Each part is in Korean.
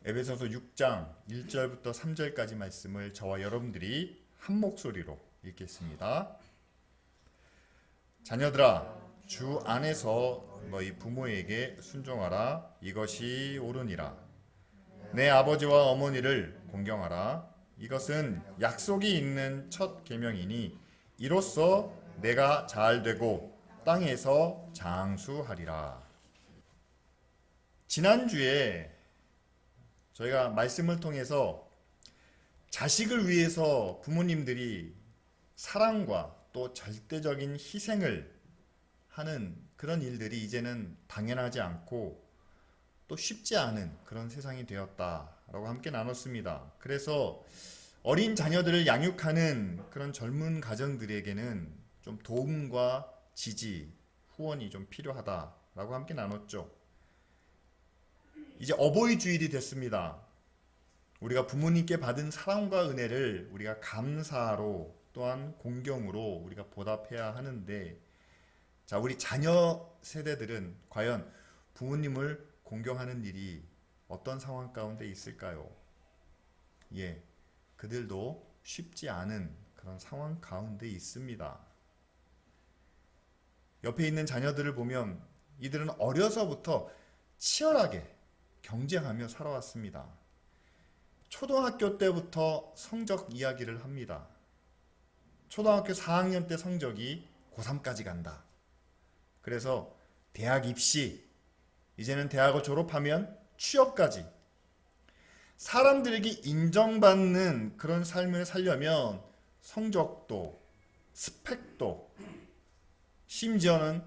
에베소서 6장 1절부터 3절까지 말씀을 저와 여러분들이 한 목소리로 읽겠습니다. 자녀들아, 주 안에서 너희 부모에게 순종하라. 이것이 옳으니라. 내 아버지와 어머니를 공경하라. 이것은 약속이 있는 첫 계명이니 이로써 내가 잘 되고 땅에서 장수하리라. 지난주에 저희가 말씀을 통해서 자식을 위해서 부모님들이 사랑과 또 절대적인 희생을 하는 그런 일들이 이제는 당연하지 않고 또 쉽지 않은 그런 세상이 되었다라고 함께 나눴습니다. 그래서 어린 자녀들을 양육하는 그런 젊은 가정들에게는 좀 도움과 지지, 후원이 좀 필요하다라고 함께 나눴죠. 이제 어버이 주일이 됐습니다. 우리가 부모님께 받은 사랑과 은혜를 우리가 감사로 또한 공경으로 우리가 보답해야 하는데, 자, 우리 자녀 세대들은 과연 부모님을 공경하는 일이 어떤 상황 가운데 있을까요? 그들도 쉽지 않은 그런 상황 가운데 있습니다. 옆에 있는 자녀들을 보면 이들은 어려서부터 치열하게 경쟁하며 살아왔습니다. 초등학교 때부터 성적 이야기를 합니다. 초등학교 4학년 때 성적이 고3까지 간다. 그래서 대학 입시, 이제는 대학을 졸업하면 취업까지 사람들에게 인정받는 그런 삶을 살려면 성적도, 스펙도, 심지어는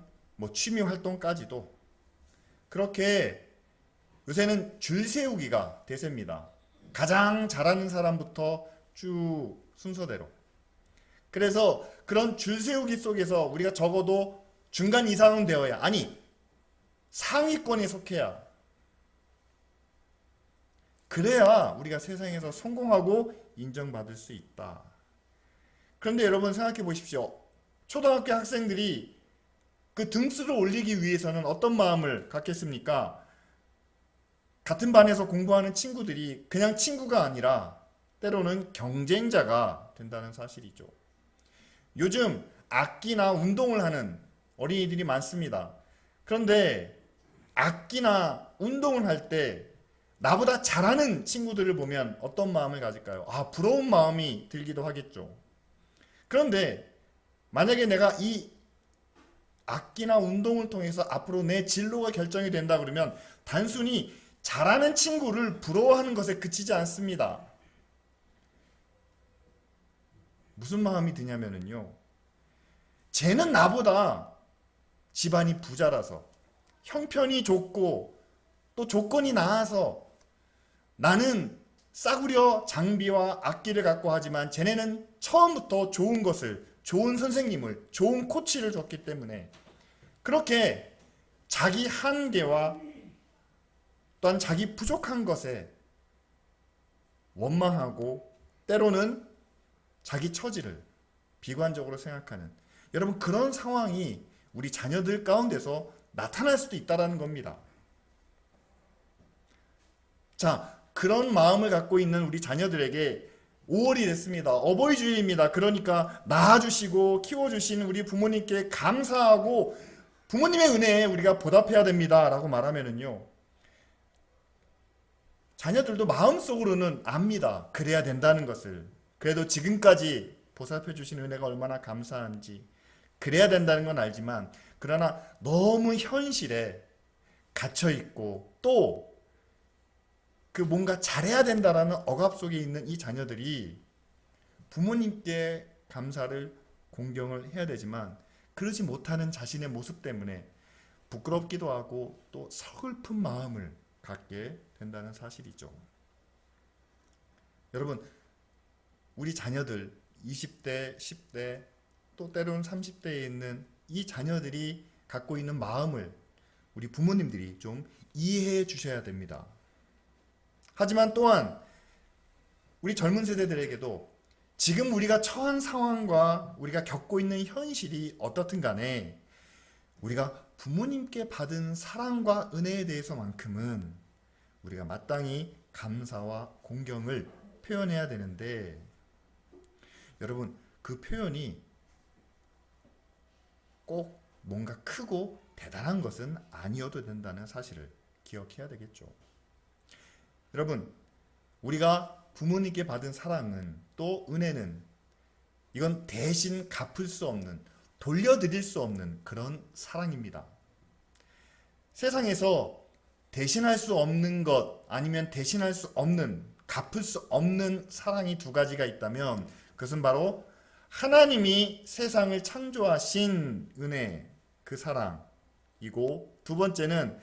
취미 활동까지도 그렇게 요새는 줄 세우기가 대세입니다. 가장 잘하는 사람부터 쭉 순서대로. 그래서 그런 줄 세우기 속에서 우리가 적어도 중간 이상은 되어야, 아니 상위권에 속해야, 그래야 우리가 세상에서 성공하고 인정받을 수 있다. 그런데 여러분 생각해 보십시오. 초등학교 학생들이 그 등수를 올리기 위해서는 어떤 마음을 갖겠습니까? 같은 반에서 공부하는 친구들이 그냥 친구가 아니라 때로는 경쟁자가 된다는 사실이죠. 요즘 악기나 운동을 하는 어린이들이 많습니다. 그런데 악기나 운동을 할 때 나보다 잘하는 친구들을 보면 어떤 마음을 가질까요? 부러운 마음이 들기도 하겠죠. 그런데 만약에 내가 이 악기나 운동을 통해서 앞으로 내 진로가 결정이 된다 그러면 단순히 잘하는 친구를 부러워하는 것에 그치지 않습니다. 무슨 마음이 드냐면요, 쟤는 나보다 집안이 부자라서 형편이 좋고 또 조건이 나아서 나는 싸구려 장비와 악기를 갖고 하지만 쟤네는 처음부터 좋은 것을, 좋은 선생님을, 좋은 코치를 줬기 때문에 그렇게 자기 한계와 또한 자기 부족한 것에 원망하고 때로는 자기 처지를 비관적으로 생각하는, 여러분 그런 상황이 우리 자녀들 가운데서 나타날 수도 있다는 겁니다. 자, 그런 마음을 갖고 있는 우리 자녀들에게 5월이 됐습니다. 어버이 주일입니다. 그러니까 낳아주시고 키워주시는 우리 부모님께 감사하고 부모님의 은혜에 우리가 보답해야 됩니다 라고 말하면은요, 자녀들도 마음속으로는 압니다. 그래야 된다는 것을. 그래도 지금까지 보살펴 주신 은혜가 얼마나 감사한지 그래야 된다는 건 알지만, 그러나 너무 현실에 갇혀 있고 또 그 뭔가 잘해야 된다라는 억압 속에 있는 이 자녀들이 부모님께 감사를, 공경을 해야 되지만 그러지 못하는 자신의 모습 때문에 부끄럽기도 하고 또 서글픈 마음을 갖게 된다는 사실이죠. 여러분, 우리 자녀들 20대, 10대 또 때로는 30대에 있는 이 자녀들이 갖고 있는 마음을 우리 부모님들이 좀 이해해 주셔야 됩니다. 하지만 또한 우리 젊은 세대들에게도 지금 우리가 처한 상황과 우리가 겪고 있는 현실이 어떻든 간에 우리가 부모님께 받은 사랑과 은혜에 대해서만큼은 우리가 마땅히 감사와 공경을 표현해야 되는데 여러분 그 표현이 꼭 뭔가 크고 대단한 것은 아니어도 된다는 사실을 기억해야 되겠죠. 여러분 우리가 부모님께 받은 사랑은 또 은혜는 이건 대신 갚을 수 없는 돌려드릴 수 없는 그런 사랑입니다. 세상에서 대신할 수 없는 것 아니면 대신할 수 없는 갚을 수 없는 사랑이 두 가지가 있다면 그것은 바로 하나님이 세상을 창조하신 은혜 그 사랑이고 두 번째는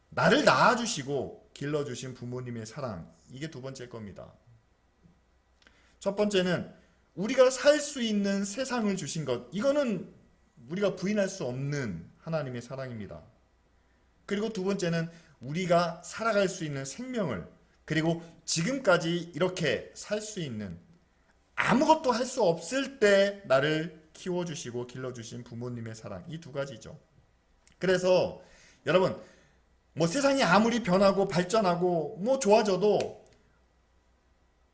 나를 낳아주시고 길러주신 부모님의 사랑 이게 두 번째일 겁니다. 첫 번째는 우리가 살 수 있는 세상을 주신 것 이거는 우리가 부인할 수 없는 하나님의 사랑입니다. 그리고 두 번째는 우리가 살아갈 수 있는 생명을 그리고 지금까지 이렇게 살 수 있는 아무것도 할 수 없을 때 나를 키워주시고 길러주신 부모님의 사랑 이 두 가지죠. 그래서 여러분 뭐 세상이 아무리 변하고 발전하고 뭐 좋아져도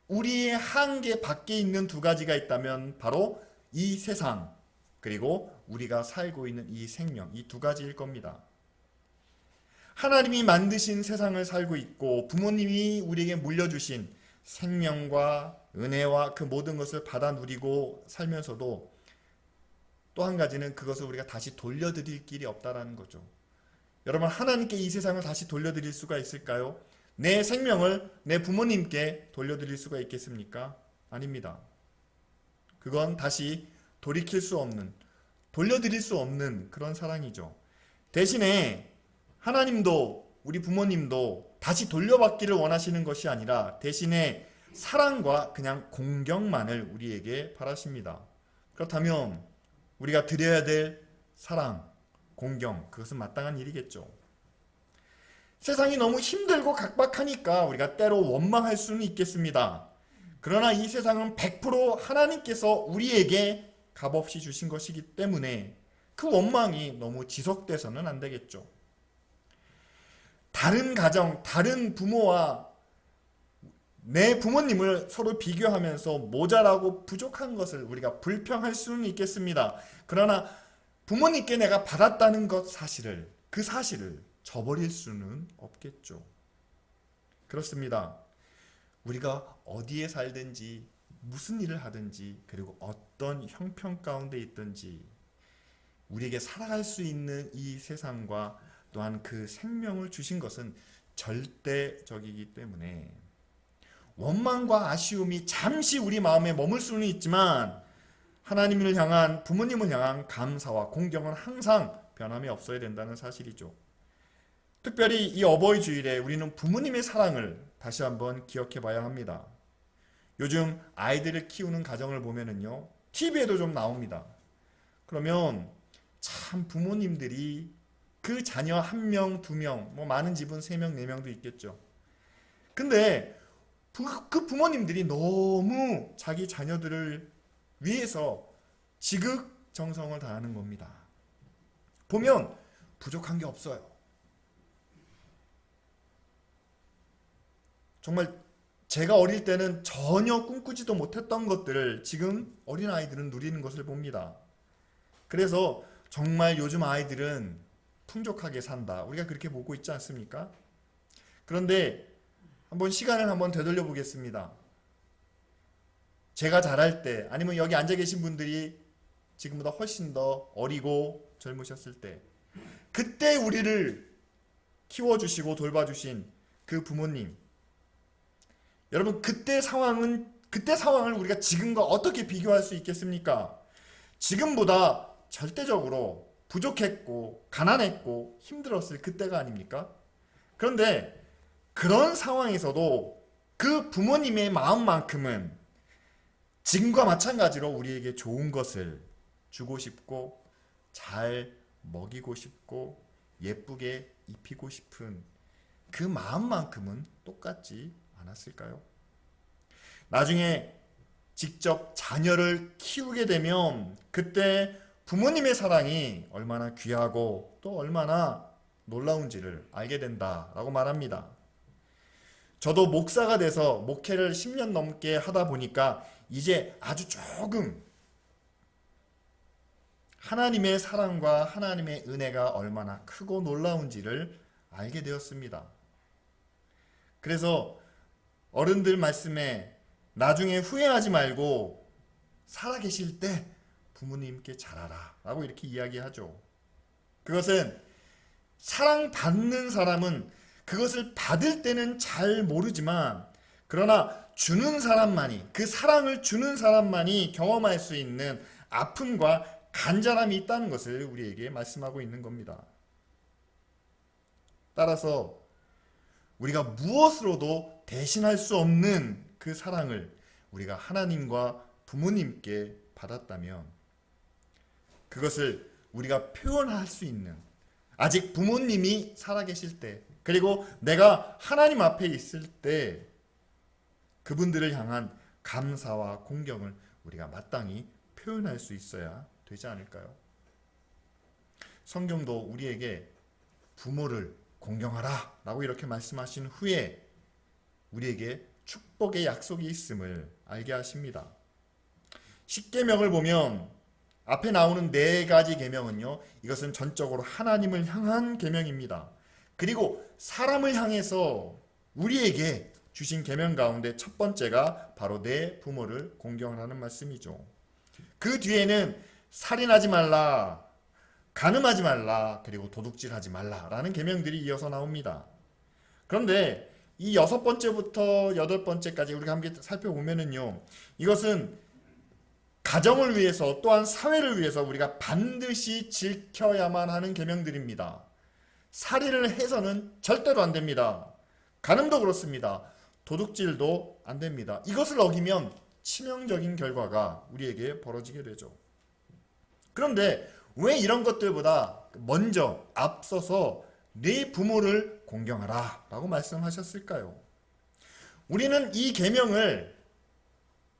우리의 한계 밖에 있는 두 가지가 있다면 바로 이 세상 그리고 우리가 살고 있는 이 생명 이 두 가지일 겁니다. 하나님이 만드신 세상을 살고 있고 부모님이 우리에게 물려주신 생명과 은혜와 그 모든 것을 받아 누리고 살면서도 또 한 가지는 그것을 우리가 다시 돌려드릴 길이 없다라는 거죠. 여러분 하나님께 이 세상을 다시 돌려드릴 수가 있을까요? 내 생명을 내 부모님께 돌려드릴 수가 있겠습니까? 아닙니다. 그건 다시 돌이킬 수 없는 돌려드릴 수 없는 그런 사랑이죠. 대신에 하나님도 우리 부모님도 다시 돌려받기를 원하시는 것이 아니라 대신에 사랑과 그냥 공경만을 우리에게 바라십니다. 그렇다면 우리가 드려야 될 사랑, 공경 그것은 마땅한 일이겠죠. 세상이 너무 힘들고 각박하니까 우리가 때로 원망할 수는 있겠습니다. 그러나 이 세상은 100% 하나님께서 우리에게 값없이 주신 것이기 때문에 그 원망이 너무 지속돼서는 안 되겠죠. 다른 가정, 다른 부모와 내 부모님을 서로 비교하면서 모자라고 부족한 것을 우리가 불평할 수는 있겠습니다. 그러나 부모님께 내가 받았다는 것 사실을, 그 사실을 저버릴 수는 없겠죠. 그렇습니다. 우리가 어디에 살든지 무슨 일을 하든지 그리고 어떤 형편 가운데 있든지 우리에게 살아갈 수 있는 이 세상과 또한 그 생명을 주신 것은 절대적이기 때문에 원망과 아쉬움이 잠시 우리 마음에 머물 수는 있지만 하나님을 향한 부모님을 향한 감사와 공경은 항상 변함이 없어야 된다는 사실이죠. 특별히 이 어버이 주일에 우리는 부모님의 사랑을 다시 한번 기억해 봐야 합니다. 요즘 아이들을 키우는 가정을 보면은요, TV에도 좀 나옵니다. 그러면 참 부모님들이 그 자녀 1명, 2명, 뭐 많은 집은 3명, 4명도 있겠죠. 근데 그 부모님들이 너무 자기 자녀들을 위해서 지극정성을 다하는 겁니다. 보면 부족한 게 없어요. 정말 제가 어릴 때는 전혀 꿈꾸지도 못했던 것들을 지금 어린아이들은 누리는 것을 봅니다. 그래서 정말 요즘 아이들은 풍족하게 산다. 우리가 그렇게 보고 있지 않습니까? 그런데 한번 시간을 한번 되돌려 보겠습니다. 제가 자랄 때 아니면 여기 앉아 계신 분들이 지금보다 훨씬 더 어리고 젊으셨을 때 그때 우리를 키워주시고 돌봐주신 그 부모님 여러분 그때 상황을 우리가 지금과 어떻게 비교할 수 있겠습니까? 지금보다 절대적으로 부족했고 가난했고 힘들었을 그때가 아닙니까? 그런데 그런 상황에서도 그 부모님의 마음만큼은 지금과 마찬가지로 우리에게 좋은 것을 주고 싶고 잘 먹이고 싶고 예쁘게 입히고 싶은 그 마음만큼은 똑같지 않았을까요? 나중에 직접 자녀를 키우게 되면 그때 부모님의 사랑이 얼마나 귀하고 또 얼마나 놀라운지를 알게 된다라고 말합니다. 저도 목사가 돼서 목회를 10년 넘게 하다 보니까 이제 아주 조금 하나님의 사랑과 하나님의 은혜가 얼마나 크고 놀라운지를 알게 되었습니다. 그래서 어른들 말씀에 나중에 후회하지 말고 살아계실 때 부모님께 잘하라 라고 이렇게 이야기하죠. 그것은 사랑받는 사람은 그것을 받을 때는 잘 모르지만 그러나 주는 사람만이, 그 사랑을 주는 사람만이 경험할 수 있는 아픔과 간절함이 있다는 것을 우리에게 말씀하고 있는 겁니다. 따라서 우리가 무엇으로도 대신할 수 없는 그 사랑을 우리가 하나님과 부모님께 받았다면 그것을 우리가 표현할 수 있는, 아직 부모님이 살아계실 때, 그리고 내가 하나님 앞에 있을 때 그분들을 향한 감사와 공경을 우리가 마땅히 표현할 수 있어야 되지 않을까요? 성경도 우리에게 부모를 공경하라 라고 이렇게 말씀하신 후에 우리에게 축복의 약속이 있음을 알게 하십니다. 십계명을 보면 앞에 나오는 4가지 계명은요, 이것은 전적으로 하나님을 향한 계명입니다. 그리고 사람을 향해서 우리에게 주신 계명 가운데 첫 번째가 바로 내 부모를 공경하라는 말씀이죠. 그 뒤에는 살인하지 말라, 간음하지 말라, 그리고 도둑질하지 말라라는 계명들이 이어서 나옵니다. 그런데 이 6번째부터 8번째까지 우리가 함께 살펴보면은요, 이것은 가정을 위해서 또한 사회를 위해서 우리가 반드시 지켜야만 하는 계명들입니다. 살인을 해서는 절대로 안 됩니다. 간음도 그렇습니다. 도둑질도 안 됩니다. 이것을 어기면 치명적인 결과가 우리에게 벌어지게 되죠. 그런데 왜 이런 것들보다 먼저 앞서서 네 부모를 공경하라 라고 말씀하셨을까요? 우리는 이 계명을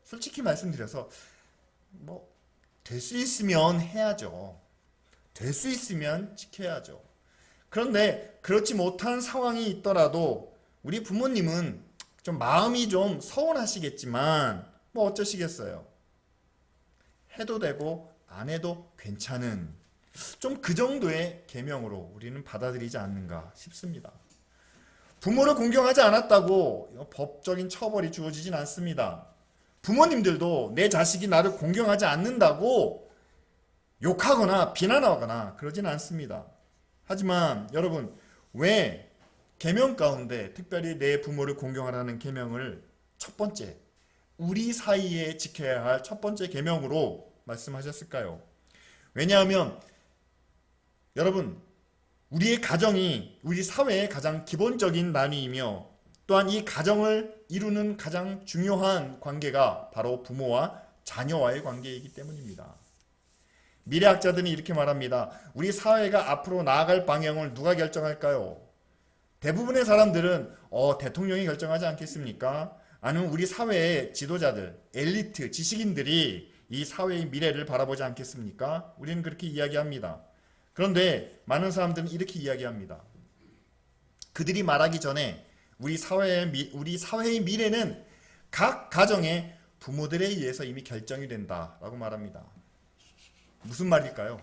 솔직히 말씀드려서 될 수 있으면 해야죠. 될 수 있으면 지켜야죠. 그런데 그렇지 못한 상황이 있더라도 우리 부모님은 좀 마음이 좀 서운하시겠지만 어쩌시겠어요. 해도 되고 안 해도 괜찮은 좀 그 정도의 계명으로 우리는 받아들이지 않는가 싶습니다. 부모를 공경하지 않았다고 법적인 처벌이 주어지진 않습니다. 부모님들도 내 자식이 나를 공경하지 않는다고 욕하거나 비난하거나 그러진 않습니다. 하지만 여러분, 왜 계명 가운데 특별히 내 부모를 공경하라는 계명을 첫 번째, 우리 사이에 지켜야 할 첫 번째 계명으로 말씀하셨을까요? 왜냐하면 여러분, 우리의 가정이 우리 사회의 가장 기본적인 단위이며 또한 이 가정을 이루는 가장 중요한 관계가 바로 부모와 자녀와의 관계이기 때문입니다. 미래학자들은 이렇게 말합니다. 우리 사회가 앞으로 나아갈 방향을 누가 결정할까요? 대부분의 사람들은 대통령이 결정하지 않겠습니까? 아니면 우리 사회의 지도자들, 엘리트, 지식인들이 이 사회의 미래를 바라보지 않겠습니까? 우리는 그렇게 이야기합니다. 그런데 많은 사람들은 이렇게 이야기합니다. 그들이 말하기 전에 우리 사회의 미래는 각 가정의 부모들에 의해서 이미 결정이 된다라고 말합니다. 무슨 말일까요?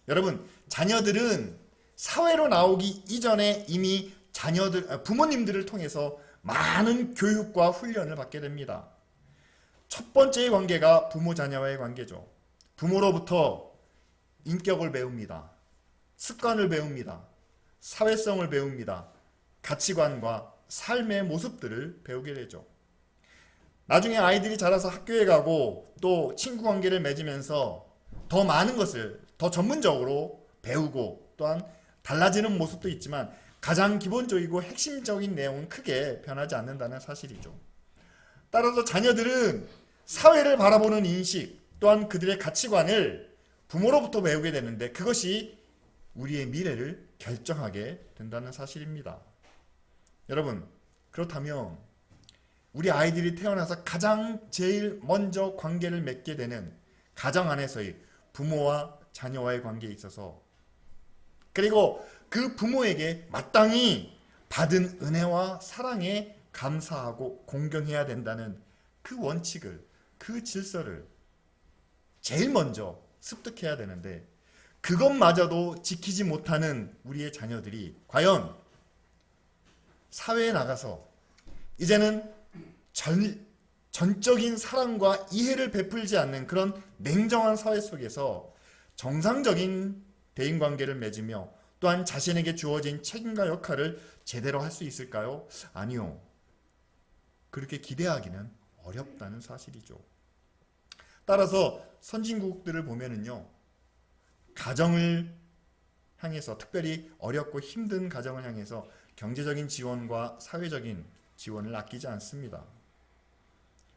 여러분, 자녀들은 사회로 나오기 이전에 이미 부모님들을 통해서 많은 교육과 훈련을 받게 됩니다. 첫 번째의 관계가 부모 자녀와의 관계죠. 부모로부터 인격을 배웁니다. 습관을 배웁니다. 사회성을 배웁니다. 가치관과 삶의 모습들을 배우게 되죠. 나중에 아이들이 자라서 학교에 가고 또 친구 관계를 맺으면서 더 많은 것을 더 전문적으로 배우고 또한 달라지는 모습도 있지만 가장 기본적이고 핵심적인 내용은 크게 변하지 않는다는 사실이죠. 따라서 자녀들은 사회를 바라보는 인식 또한 그들의 가치관을 부모로부터 배우게 되는데 그것이 우리의 미래를 결정하게 된다는 사실입니다. 여러분, 그렇다면 우리 아이들이 태어나서 가장 제일 먼저 관계를 맺게 되는 가정 안에서의 부모와 자녀와의 관계에 있어서 그리고 그 부모에게 마땅히 받은 은혜와 사랑의 감사하고 공경해야 된다는 그 원칙을, 그 질서를 제일 먼저 습득해야 되는데, 그것마저도 지키지 못하는 우리의 자녀들이 과연 사회에 나가서 이제는 전적인 사랑과 이해를 베풀지 않는 그런 냉정한 사회 속에서 정상적인 대인관계를 맺으며 또한 자신에게 주어진 책임과 역할을 제대로 할 수 있을까요? 아니요. 그렇게 기대하기는 어렵다는 사실이죠. 따라서 선진국들을 보면은요, 가정을 향해서, 특별히 어렵고 힘든 가정을 향해서 경제적인 지원과 사회적인 지원을 아끼지 않습니다.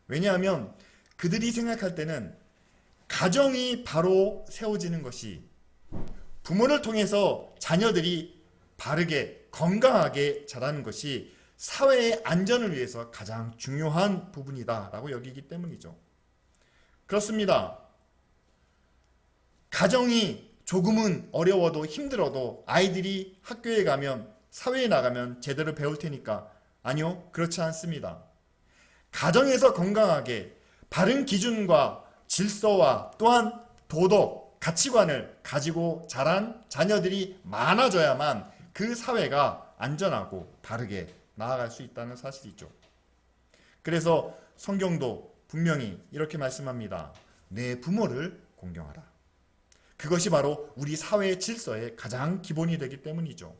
왜냐하면 그들이 생각할 때는 가정이 바로 세워지는 것이, 부모를 통해서 자녀들이 바르게 건강하게 자라는 것이 사회의 안전을 위해서 가장 중요한 부분이다 라고 여기기 때문이죠. 그렇습니다. 가정이 조금은 어려워도 힘들어도 아이들이 학교에 가면, 사회에 나가면 제대로 배울 테니까. 아니요, 그렇지 않습니다. 가정에서 건강하게 바른 기준과 질서와 또한 도덕, 가치관을 가지고 자란 자녀들이 많아져야만 그 사회가 안전하고 바르게 나아갈 수 있다는 사실이죠. 그래서 성경도 분명히 이렇게 말씀합니다. 내 부모를 공경하라. 그것이 바로 우리 사회의 질서의 가장 기본이 되기 때문이죠.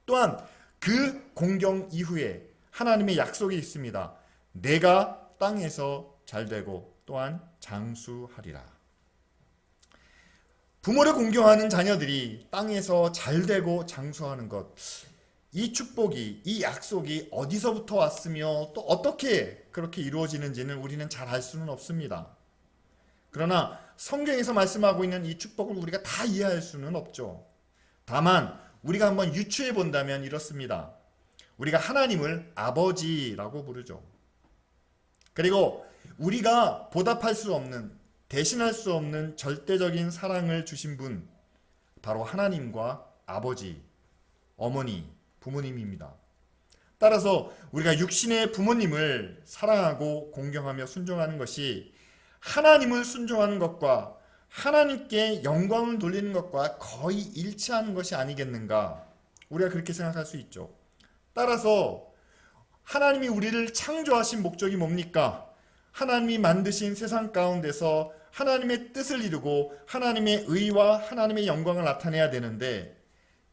또한 그 공경 이후에 하나님의 약속이 있습니다. 내가 땅에서 잘되고 또한 장수하리라. 부모를 공경하는 자녀들이 땅에서 잘되고 장수하는 것, 이 축복이, 이 약속이 어디서부터 왔으며 또 어떻게 그렇게 이루어지는지는 우리는 잘 알 수는 없습니다. 그러나 성경에서 말씀하고 있는 이 축복을 우리가 다 이해할 수는 없죠. 다만 우리가 한번 유추해 본다면 이렇습니다. 우리가 하나님을 아버지라고 부르죠. 그리고 우리가 보답할 수 없는, 대신할 수 없는 절대적인 사랑을 주신 분, 바로 하나님과 아버지, 어머니, 부모님입니다. 따라서 우리가 육신의 부모님을 사랑하고 공경하며 순종하는 것이 하나님을 순종하는 것과 하나님께 영광을 돌리는 것과 거의 일치하는 것이 아니겠는가? 우리가 그렇게 생각할 수 있죠. 따라서 하나님이 우리를 창조하신 목적이 뭡니까? 하나님이 만드신 세상 가운데서 하나님의 뜻을 이루고 하나님의 의와 하나님의 영광을 나타내야 되는데,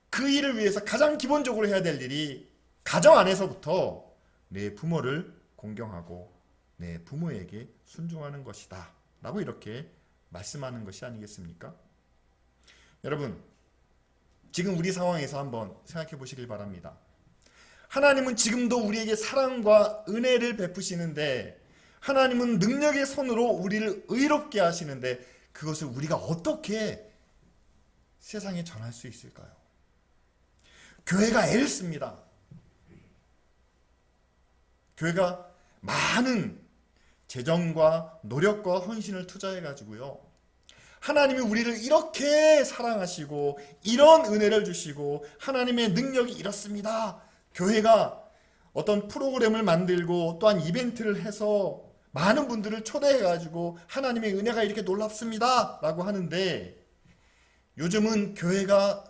그 일을 위해서 가장 기본적으로 해야 될 일이 가정 안에서부터 내 부모를 공경하고 내 부모에게 순종하는 것이다 라고 이렇게 말씀하는 것이 아니겠습니까? 여러분, 지금 우리 상황에서 한번 생각해 보시길 바랍니다. 하나님은 지금도 우리에게 사랑과 은혜를 베푸시는데, 하나님은 능력의 손으로 우리를 의롭게 하시는데, 그것을 우리가 어떻게 세상에 전할 수 있을까요? 교회가 애를 씁니다. 교회가 많은 재정과 노력과 헌신을 투자해 가지고요, 하나님이 우리를 이렇게 사랑하시고 이런 은혜를 주시고 하나님의 능력이 이렇습니다. 교회가 어떤 프로그램을 만들고 또한 이벤트를 해서 많은 분들을 초대해 가지고 하나님의 은혜가 이렇게 놀랍습니다 라고 하는데, 요즘은 교회가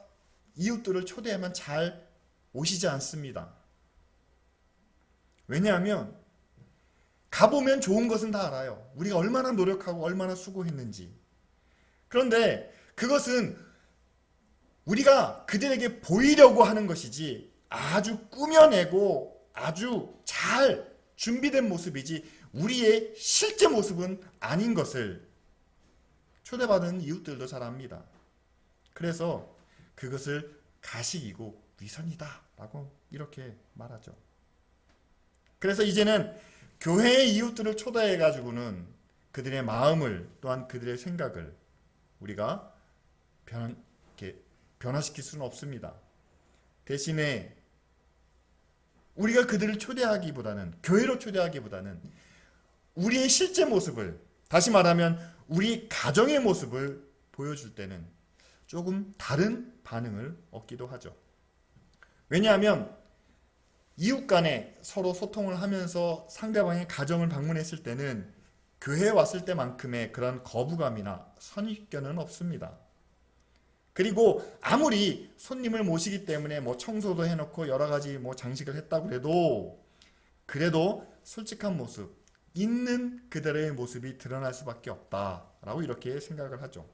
이웃들을 초대하면 잘 오시지 않습니다. 왜냐하면 가보면 좋은 것은 다 알아요. 우리가 얼마나 노력하고 얼마나 수고했는지. 그런데 그것은 우리가 그들에게 보이려고 하는 것이지 아주 꾸며내고 아주 잘 준비된 모습이지 우리의 실제 모습은 아닌 것을 초대받은 이웃들도 잘 압니다. 그래서 그것을 가식이고 위선이다 라고 이렇게 말하죠. 그래서 이제는 교회의 이웃들을 초대해 가지고는 그들의 마음을 또한 그들의 생각을 우리가 변화시킬 수는 없습니다. 대신에 우리가 그들을 초대하기보다는, 교회로 초대하기보다는 우리의 실제 모습을, 다시 말하면 우리 가정의 모습을 보여줄 때는 조금 다른 반응을 얻기도 하죠. 왜냐하면 이웃 간에 서로 소통을 하면서 상대방의 가정을 방문했을 때는 교회에 왔을 때만큼의 그런 거부감이나 선입견은 없습니다. 그리고 아무리 손님을 모시기 때문에 뭐 청소도 해놓고 여러 가지 뭐 장식을 했다고 그래도 솔직한 모습, 있는 그대로의 모습이 드러날 수밖에 없다라고 이렇게 생각을 하죠.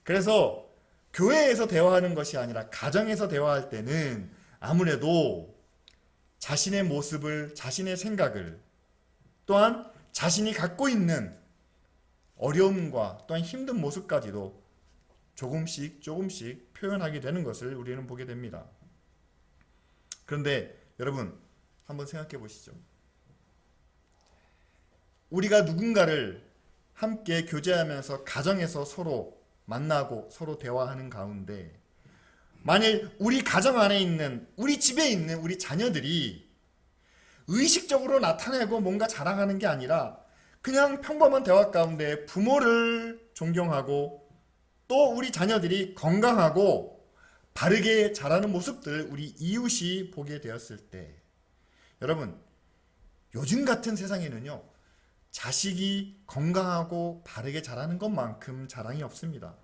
그래서 교회에서 대화하는 것이 아니라 가정에서 대화할 때는 아무래도 자신의 모습을, 자신의 생각을, 또한 자신이 갖고 있는 어려움과 또한 힘든 모습까지도 조금씩 표현하게 되는 것을 우리는 보게 됩니다. 그런데 여러분, 한번 생각해 보시죠. 우리가 누군가를 함께 교제하면서 가정에서 서로 만나고 서로 대화하는 가운데 만일 우리 가정 안에 있는, 우리 집에 있는 우리 자녀들이 의식적으로 나타내고 뭔가 자랑하는 게 아니라 그냥 평범한 대화 가운데 부모를 존경하고 또 우리 자녀들이 건강하고 바르게 자라는 모습들 우리 이웃이 보게 되었을 때, 여러분, 요즘 같은 세상에는요, 자식이 건강하고 바르게 자라는 것만큼 자랑이 없습니다.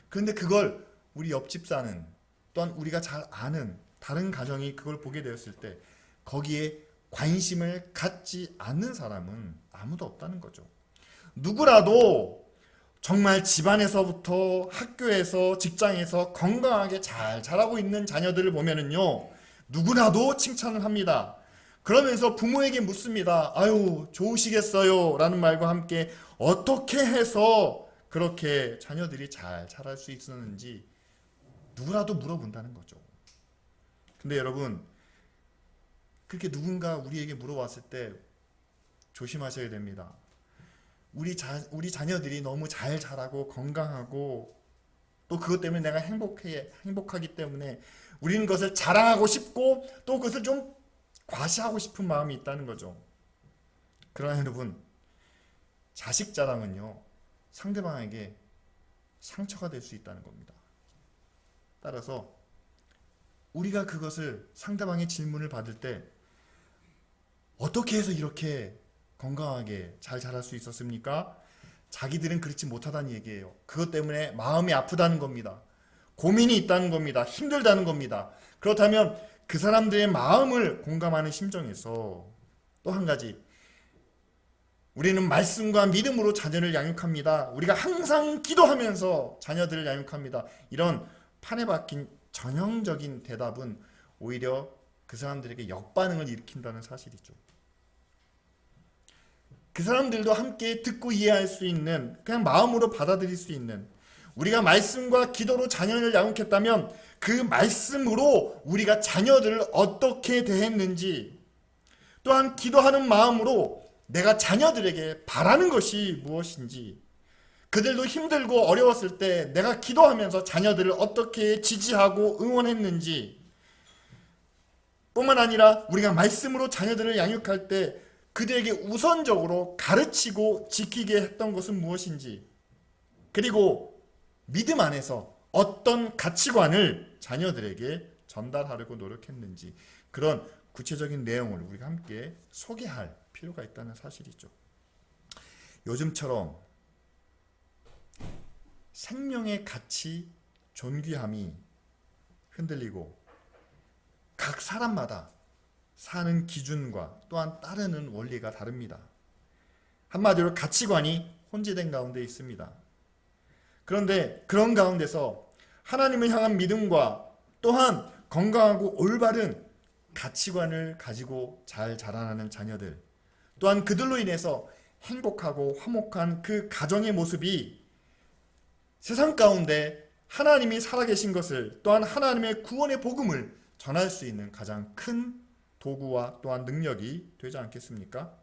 그런데 그걸 우리 옆집 사는, 또한 우리가 잘 아는 다른 가정이 그걸 보게 되었을 때 거기에 관심을 갖지 않는 사람은 아무도 없다는 거죠. 누구라도 정말 집안에서부터 학교에서 직장에서 건강하게 잘 자라고 있는 자녀들을 보면은요, 누구라도 칭찬을 합니다. 그러면서 부모에게 묻습니다. 아유, 좋으시겠어요? 라는 말과 함께 어떻게 해서 그렇게 자녀들이 잘 자랄 수 있었는지 누구라도 물어본다는 거죠. 근데 여러분, 그렇게 누군가 우리에게 물어봤을 때 조심하셔야 됩니다. 우리 자녀들이 너무 잘 자라고 건강하고 또 그것 때문에 내가 행복하기 때문에 우리는 그것을 자랑하고 싶고 또 그것을 좀 과시하고 싶은 마음이 있다는 거죠. 그러나 여러분, 자식 자랑은요, 상대방에게 상처가 될 수 있다는 겁니다. 따라서 우리가 그것을, 상대방의 질문을 받을 때 어떻게 해서 이렇게 건강하게 잘 자랄 수 있었습니까? 자기들은 그렇지 못하다는 얘기예요. 그것 때문에 마음이 아프다는 겁니다. 고민이 있다는 겁니다. 힘들다는 겁니다. 그렇다면 그 사람들의 마음을 공감하는 심정에서 또 한 가지, 우리는 말씀과 믿음으로 자녀를 양육합니다. 우리가 항상 기도하면서 자녀들을 양육합니다. 이런 판에 박힌 전형적인 대답은 오히려 그 사람들에게 역반응을 일으킨다는 사실이죠. 그 사람들도 함께 듣고 이해할 수 있는, 그냥 마음으로 받아들일 수 있는, 우리가 말씀과 기도로 자녀를 양육했다면 그 말씀으로 우리가 자녀들을 어떻게 대했는지, 또한 기도하는 마음으로 내가 자녀들에게 바라는 것이 무엇인지, 그들도 힘들고 어려웠을 때 내가 기도하면서 자녀들을 어떻게 지지하고 응원했는지, 뿐만 아니라 우리가 말씀으로 자녀들을 양육할 때 그들에게 우선적으로 가르치고 지키게 했던 것은 무엇인지, 그리고 믿음 안에서 어떤 가치관을 자녀들에게 전달하려고 노력했는지, 그런 구체적인 내용을 우리가 함께 소개할 필요가 있다는 사실이죠. 요즘처럼 생명의 가치, 존귀함이 흔들리고 각 사람마다 사는 기준과 또한 따르는 원리가 다릅니다. 한마디로 가치관이 혼재된 가운데 있습니다. 그런데 그런 가운데서 하나님을 향한 믿음과 또한 건강하고 올바른 가치관을 가지고 잘 자라나는 자녀들, 또한 그들로 인해서 행복하고 화목한 그 가정의 모습이 세상 가운데 하나님이 살아계신 것을, 또한 하나님의 구원의 복음을 전할 수 있는 가장 큰 도구와 또한 능력이 되지 않겠습니까?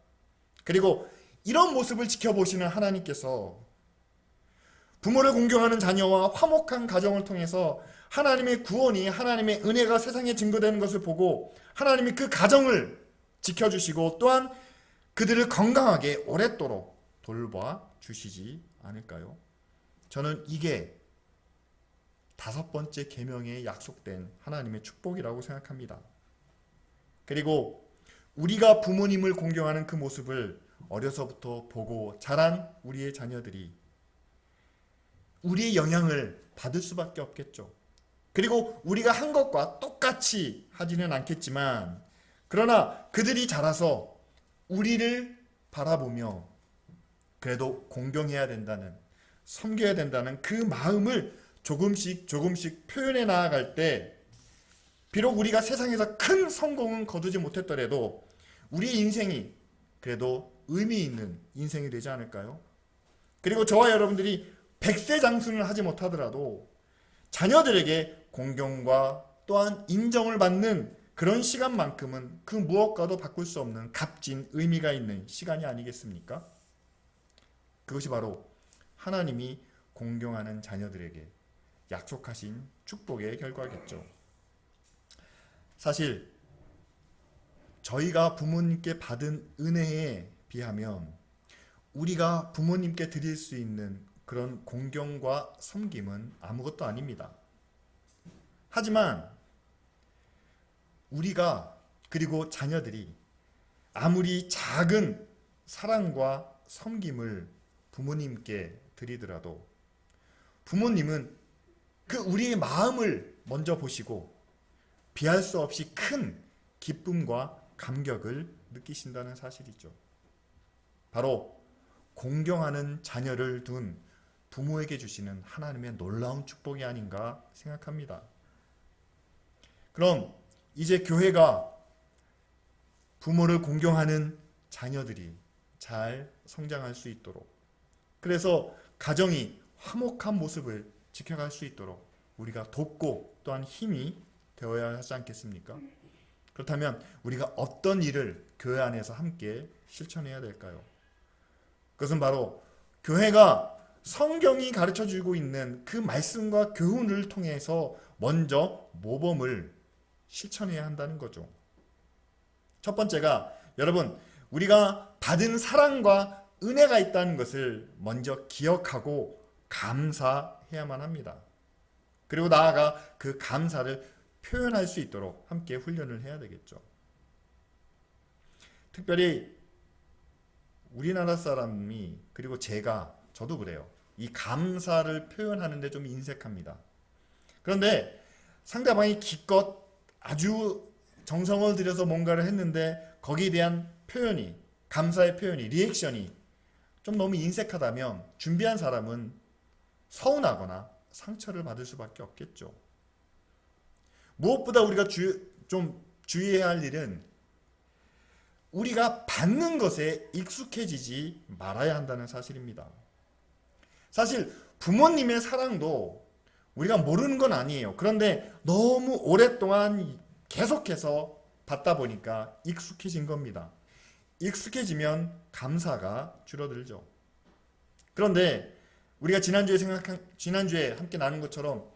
그리고 이런 모습을 지켜보시는 하나님께서 부모를 공경하는 자녀와 화목한 가정을 통해서 하나님의 구원이, 하나님의 은혜가 세상에 증거되는 것을 보고 하나님이 그 가정을 지켜주시고 또한 그들을 건강하게 오랫도록 돌봐 주시지 않을까요? 저는 이게 5번째 계명에 약속된 하나님의 축복이라고 생각합니다. 그리고 우리가 부모님을 공경하는 그 모습을 어려서부터 보고 자란 우리의 자녀들이 우리의 영향을 받을 수밖에 없겠죠. 그리고 우리가 한 것과 똑같이 하지는 않겠지만, 그러나 그들이 자라서 우리를 바라보며 그래도 공경해야 된다는, 섬겨야 된다는 그 마음을 조금씩 표현해 나아갈 때, 비록 우리가 세상에서 큰 성공은 거두지 못했더라도 우리의 인생이 그래도 의미 있는 인생이 되지 않을까요? 그리고 저와 여러분들이 100세 장수는 하지 못하더라도 자녀들에게 공경과 또한 인정을 받는 그런 시간만큼은 그 무엇과도 바꿀 수 없는 값진 의미가 있는 시간이 아니겠습니까? 그것이 바로 하나님이 공경하는 자녀들에게 약속하신 축복의 결과겠죠. 사실 저희가 부모님께 받은 은혜에 비하면 우리가 부모님께 드릴 수 있는 그런 공경과 섬김은 아무것도 아닙니다. 하지만 우리가, 그리고 자녀들이 아무리 작은 사랑과 섬김을 부모님께 드리더라도 부모님은 그 우리의 마음을 먼저 보시고 비할 수 없이 큰 기쁨과 감격을 느끼신다는 사실이죠. 바로 공경하는 자녀를 둔 부모에게 주시는 하나님의 놀라운 축복이 아닌가 생각합니다. 그럼 이제 교회가 부모를 공경하는 자녀들이 잘 성장할 수 있도록, 그래서 가정이 화목한 모습을 지켜갈 수 있도록 우리가 돕고 또한 힘이 되어야 하지 않겠습니까? 그렇다면 우리가 어떤 일을 교회 안에서 함께 실천해야 될까요? 그것은 바로 교회가 성경이 가르쳐주고 있는 그 말씀과 교훈을 통해서 먼저 모범을 실천해야 한다는 거죠. 첫 번째가, 여러분, 우리가 받은 사랑과 은혜가 있다는 것을 먼저 기억하고 감사해야만 합니다. 그리고 나아가 그 감사를 표현할 수 있도록 함께 훈련을 해야 되겠죠. 특별히 우리나라 사람이, 그리고 저도 그래요. 이 감사를 표현하는데 좀 인색합니다. 그런데 상대방이 기껏 아주 정성을 들여서 뭔가를 했는데 거기에 대한 표현이, 감사의 표현이, 리액션이 좀 너무 인색하다면 준비한 사람은 서운하거나 상처를 받을 수밖에 없겠죠. 무엇보다 우리가 좀 주의해야 할 일은 우리가 받는 것에 익숙해지지 말아야 한다는 사실입니다. 사실 부모님의 사랑도 우리가 모르는 건 아니에요. 그런데 너무 오랫동안 계속해서 받다 보니까 익숙해진 겁니다. 익숙해지면 감사가 줄어들죠. 그런데 우리가 지난주에 함께 나눈 것처럼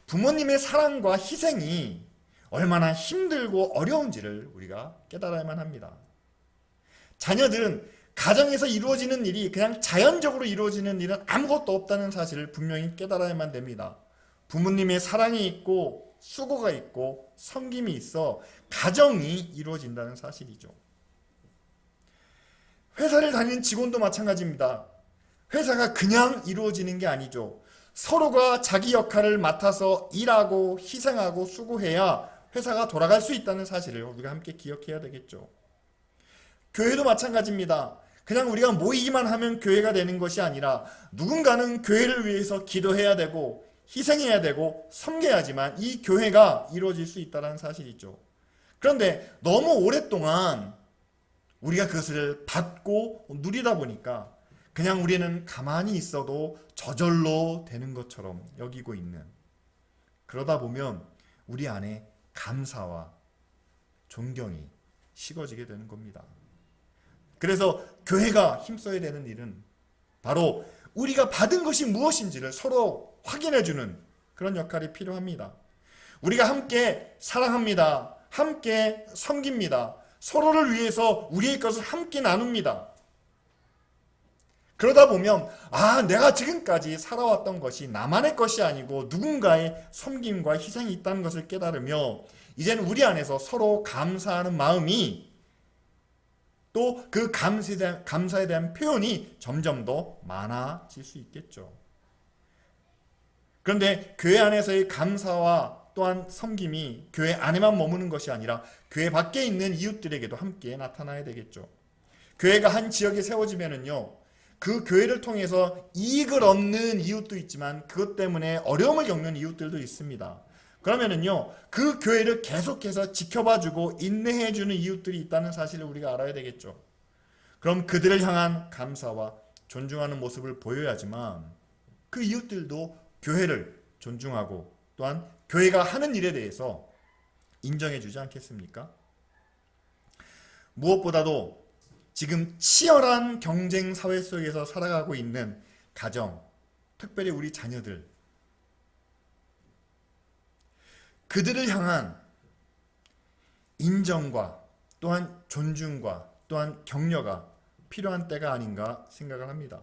부모님의 사랑과 희생이 얼마나 힘들고 어려운지를 우리가 깨달아야만 합니다. 자녀들은 가정에서 이루어지는 일이 그냥 자연적으로 이루어지는 일은 아무것도 없다는 사실을 분명히 깨달아야만 됩니다. 부모님의 사랑이 있고 수고가 있고 섬김이 있어 가정이 이루어진다는 사실이죠. 회사를 다니는 직원도 마찬가지입니다. 회사가 그냥 이루어지는 게 아니죠. 서로가 자기 역할을 맡아서 일하고 희생하고 수고해야 회사가 돌아갈 수 있다는 사실을 우리가 함께 기억해야 되겠죠. 교회도 마찬가지입니다. 그냥 우리가 모이기만 하면 교회가 되는 것이 아니라 누군가는 교회를 위해서 기도해야 되고 희생해야 되고 섬겨야지만 이 교회가 이루어질 수 있다는 사실이죠. 그런데 너무 오랫동안 우리가 그것을 받고 누리다 보니까 그냥 우리는 가만히 있어도 저절로 되는 것처럼 여기고 있는, 그러다 보면 우리 안에 감사와 존경이 식어지게 되는 겁니다. 그래서 교회가 힘써야 되는 일은 바로 우리가 받은 것이 무엇인지를 서로 확인해주는 그런 역할이 필요합니다. 우리가 함께 사랑합니다. 함께 섬깁니다. 서로를 위해서 우리의 것을 함께 나눕니다. 그러다 보면 내가 지금까지 살아왔던 것이 나만의 것이 아니고 누군가의 섬김과 희생이 있다는 것을 깨달으며 이제는 우리 안에서 서로 감사하는 마음이 또 그 감사에 대한 표현이 점점 더 많아질 수 있겠죠. 그런데 교회 안에서의 감사와 또한 섬김이 교회 안에만 머무는 것이 아니라 교회 밖에 있는 이웃들에게도 함께 나타나야 되겠죠. 교회가 한 지역에 세워지면은요, 그 교회를 통해서 이익을 얻는 이웃도 있지만 그것 때문에 어려움을 겪는 이웃들도 있습니다. 그러면은요, 그 교회를 계속해서 지켜봐주고 인내해주는 이웃들이 있다는 사실을 우리가 알아야 되겠죠. 그럼 그들을 향한 감사와 존중하는 모습을 보여야지만 그 이웃들도 교회를 존중하고 또한 교회가 하는 일에 대해서 인정해주지 않겠습니까? 무엇보다도 지금 치열한 경쟁 사회 속에서 살아가고 있는 가정, 특별히 우리 자녀들, 그들을 향한 인정과 또한 존중과 또한 격려가 필요한 때가 아닌가 생각을 합니다.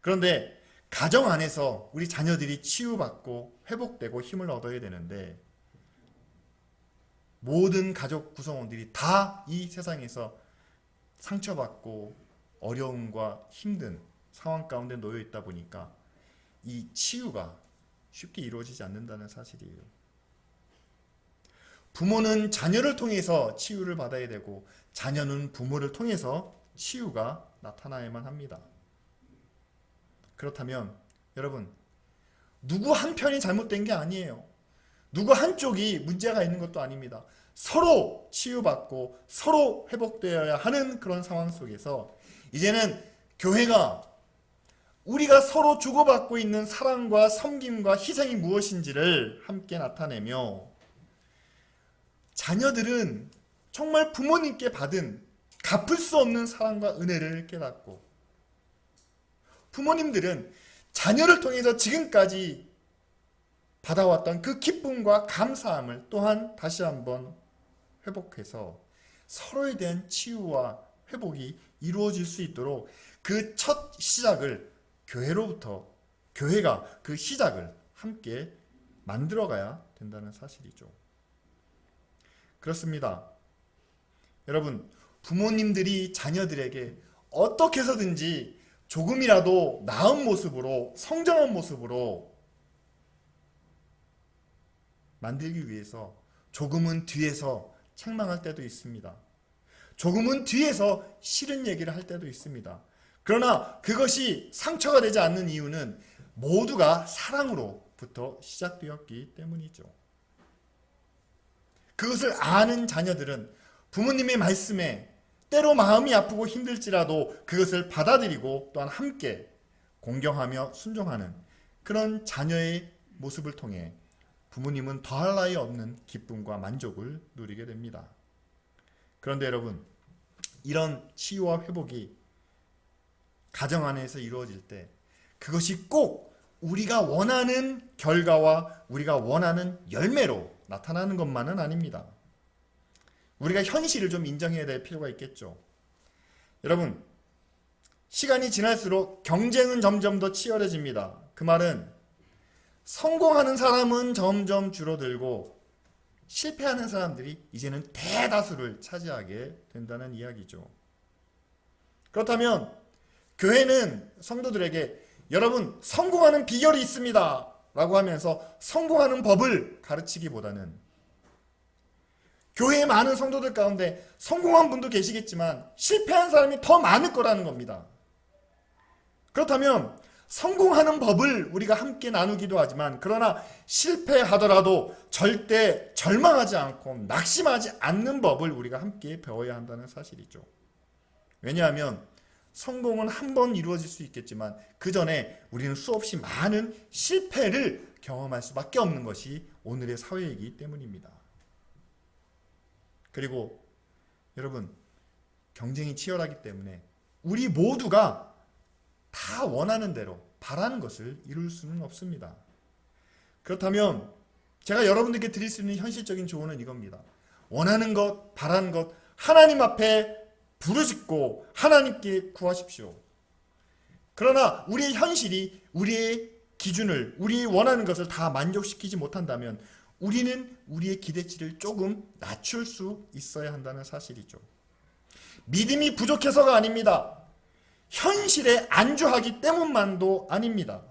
그런데 가정 안에서 우리 자녀들이 치유받고 회복되고 힘을 얻어야 되는데 모든 가족 구성원들이 다 이 세상에서 상처받고 어려움과 힘든 상황 가운데 놓여 있다 보니까 이 치유가 쉽게 이루어지지 않는다는 사실이에요. 부모는 자녀를 통해서 치유를 받아야 되고 자녀는 부모를 통해서 치유가 나타나야만 합니다. 그렇다면 여러분, 누구 한편이 잘못된 게 아니에요. 누구 한쪽이 문제가 있는 것도 아닙니다. 서로 치유받고 서로 회복되어야 하는 그런 상황 속에서 이제는 교회가 우리가 서로 주고받고 있는 사랑과 섬김과 희생이 무엇인지를 함께 나타내며 자녀들은 정말 부모님께 받은 갚을 수 없는 사랑과 은혜를 깨닫고 부모님들은 자녀를 통해서 지금까지 받아왔던 그 기쁨과 감사함을 또한 다시 한번 회복해서 서로에 대한 치유와 회복이 이루어질 수 있도록 그 첫 시작을 교회로부터 교회가 그 시작을 함께 만들어가야 된다는 사실이죠. 그렇습니다. 여러분, 부모님들이 자녀들에게 어떻게 해서든지 조금이라도 나은 모습으로 성장한 모습으로 만들기 위해서 조금은 뒤에서 책망할 때도 있습니다. 조금은 뒤에서 싫은 얘기를 할 때도 있습니다. 그러나 그것이 상처가 되지 않는 이유는 모두가 사랑으로부터 시작되었기 때문이죠. 그것을 아는 자녀들은 부모님의 말씀에 때로 마음이 아프고 힘들지라도 그것을 받아들이고 또한 함께 공경하며 순종하는 그런 자녀의 모습을 통해 부모님은 더할 나위 없는 기쁨과 만족을 누리게 됩니다. 그런데 여러분, 이런 치유와 회복이 가정 안에서 이루어질 때 그것이 꼭 우리가 원하는 결과와 우리가 원하는 열매로 나타나는 것만은 아닙니다. 우리가 현실을 좀 인정해야 될 필요가 있겠죠. 여러분, 시간이 지날수록 경쟁은 점점 더 치열해집니다. 그 말은 성공하는 사람은 점점 줄어들고 실패하는 사람들이 이제는 대다수를 차지하게 된다는 이야기죠. 그렇다면 교회는 성도들에게 여러분 성공하는 비결이 있습니다 라고 하면서 성공하는 법을 가르치기보다는 교회의 많은 성도들 가운데 성공한 분도 계시겠지만 실패한 사람이 더 많을 거라는 겁니다. 그렇다면 성공하는 법을 우리가 함께 나누기도 하지만 그러나 실패하더라도 절대 절망하지 않고 낙심하지 않는 법을 우리가 함께 배워야 한다는 사실이죠. 왜냐하면 성공은 한 번 이루어질 수 있겠지만 그 전에 우리는 수없이 많은 실패를 경험할 수밖에 없는 것이 오늘의 사회이기 때문입니다. 그리고 여러분, 경쟁이 치열하기 때문에 우리 모두가 다 원하는 대로 바라는 것을 이룰 수는 없습니다. 그렇다면 제가 여러분들께 드릴 수 있는 현실적인 조언은 이겁니다. 원하는 것, 바라는 것 하나님 앞에 부르짖고 하나님께 구하십시오. 그러나 우리의 현실이 우리의 기준을, 우리 원하는 것을 다 만족시키지 못한다면 우리는 우리의 기대치를 조금 낮출 수 있어야 한다는 사실이죠. 믿음이 부족해서가 아닙니다. 현실에 안주하기 때문만도 아닙니다.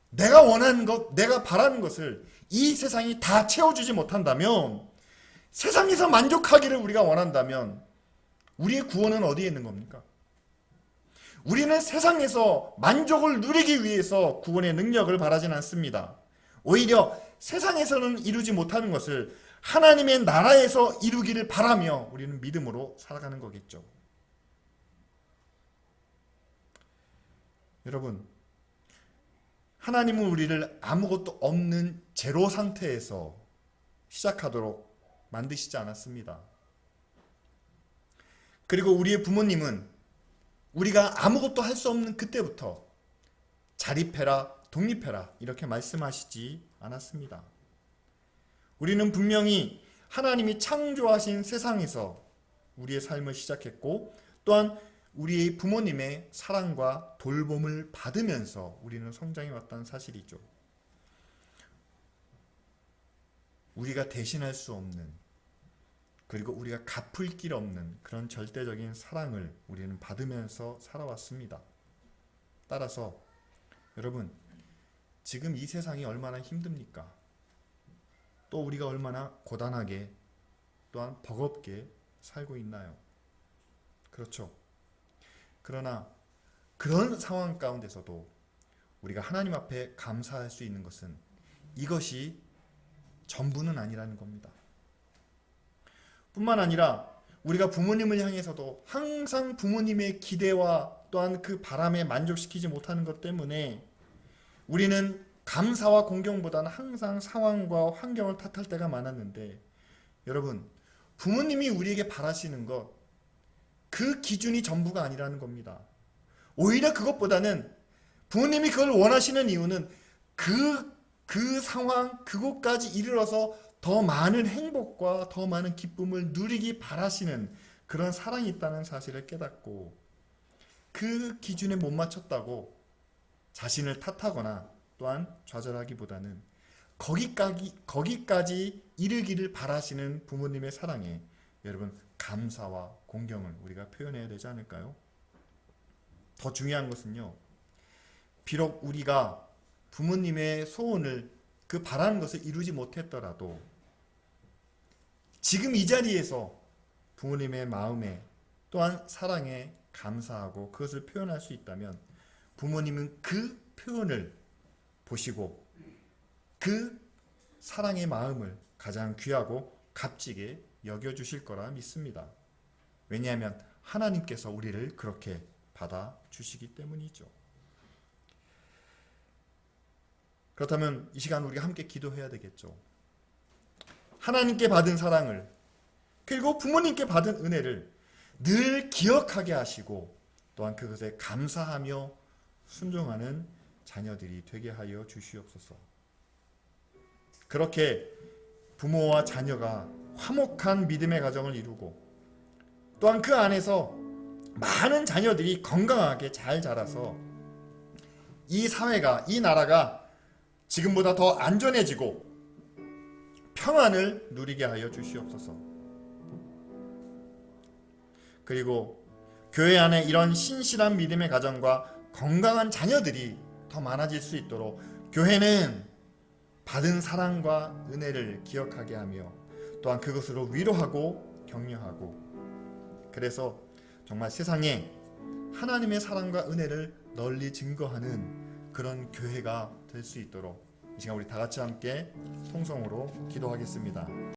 내가 원하는 것, 내가 바라는 것을 이 세상이 다 채워주지 못한다면, 세상에서 만족하기를 우리가 원한다면 우리의 구원은 어디에 있는 겁니까? 우리는 세상에서 만족을 누리기 위해서 구원의 능력을 바라진 않습니다. 오히려 세상에서는 이루지 못하는 것을 하나님의 나라에서 이루기를 바라며 우리는 믿음으로 살아가는 거겠죠. 여러분, 하나님은 우리를 아무것도 없는 제로 상태에서 시작하도록 만드시지 않았습니다. 그리고 우리의 부모님은 우리가 아무것도 할 수 없는 그때부터 자립해라, 독립해라 이렇게 말씀하시지 않았습니다. 우리는 분명히 하나님이 창조하신 세상에서 우리의 삶을 시작했고, 또한 우리의 부모님의 사랑과 돌봄을 받으면서 우리는 성장해 왔다는 사실이죠. 우리가 대신할 수 없는, 그리고 우리가 갚을 길 없는 그런 절대적인 사랑을 우리는 받으면서 살아왔습니다. 따라서 여러분, 지금 이 세상이 얼마나 힘듭니까? 또 우리가 얼마나 고단하게, 또한 버겁게 살고 있나요? 그렇죠. 그러나 그런 상황 가운데서도 우리가 하나님 앞에 감사할 수 있는 것은 이것이 전부는 아니라는 겁니다. 뿐만 아니라 우리가 부모님을 향해서도 항상 부모님의 기대와 또한 그 바람에 만족시키지 못하는 것 때문에 우리는 감사와 공경보다는 항상 상황과 환경을 탓할 때가 많았는데, 여러분, 부모님이 우리에게 바라시는 것, 그 기준이 전부가 아니라는 겁니다. 오히려 그것보다는 부모님이 그걸 원하시는 이유는 그 상황, 그곳까지 이르러서 더 많은 행복과 더 많은 기쁨을 누리기 바라시는 그런 사랑이 있다는 사실을 깨닫고, 그 기준에 못 맞췄다고 자신을 탓하거나 또한 좌절하기보다는 거기까지 이르기를 바라시는 부모님의 사랑에 여러분, 감사와 공경을 우리가 표현해야 되지 않을까요? 더 중요한 것은요, 비록 우리가 부모님의 소원을, 그 바라는 것을 이루지 못했더라도 지금 이 자리에서 부모님의 마음에 또한 사랑에 감사하고 그것을 표현할 수 있다면 부모님은 그 표현을 보시고 그 사랑의 마음을 가장 귀하고 값지게 여겨주실 거라 믿습니다. 왜냐하면 하나님께서 우리를 그렇게 받아주시기 때문이죠. 그렇다면 이 시간 우리가 함께 기도해야 되겠죠. 하나님께 받은 사랑을, 그리고 부모님께 받은 은혜를 늘 기억하게 하시고 또한 그것에 감사하며 순종하는 자녀들이 되게 하여 주시옵소서. 그렇게 부모와 자녀가 화목한 믿음의 가정을 이루고 또한 그 안에서 많은 자녀들이 건강하게 잘 자라서 이 사회가, 이 나라가 지금보다 더 안전해지고 평안을 누리게 하여 주시옵소서. 그리고 교회 안에 이런 신실한 믿음의 가정과 건강한 자녀들이 더 많아질 수 있도록 교회는 받은 사랑과 은혜를 기억하게 하며 또한 그것으로 위로하고 격려하고, 그래서 정말 세상에 하나님의 사랑과 은혜를 널리 증거하는 그런 교회가 될 수 있도록 이 시간 우리 다 같이 함께 통성으로 기도하겠습니다.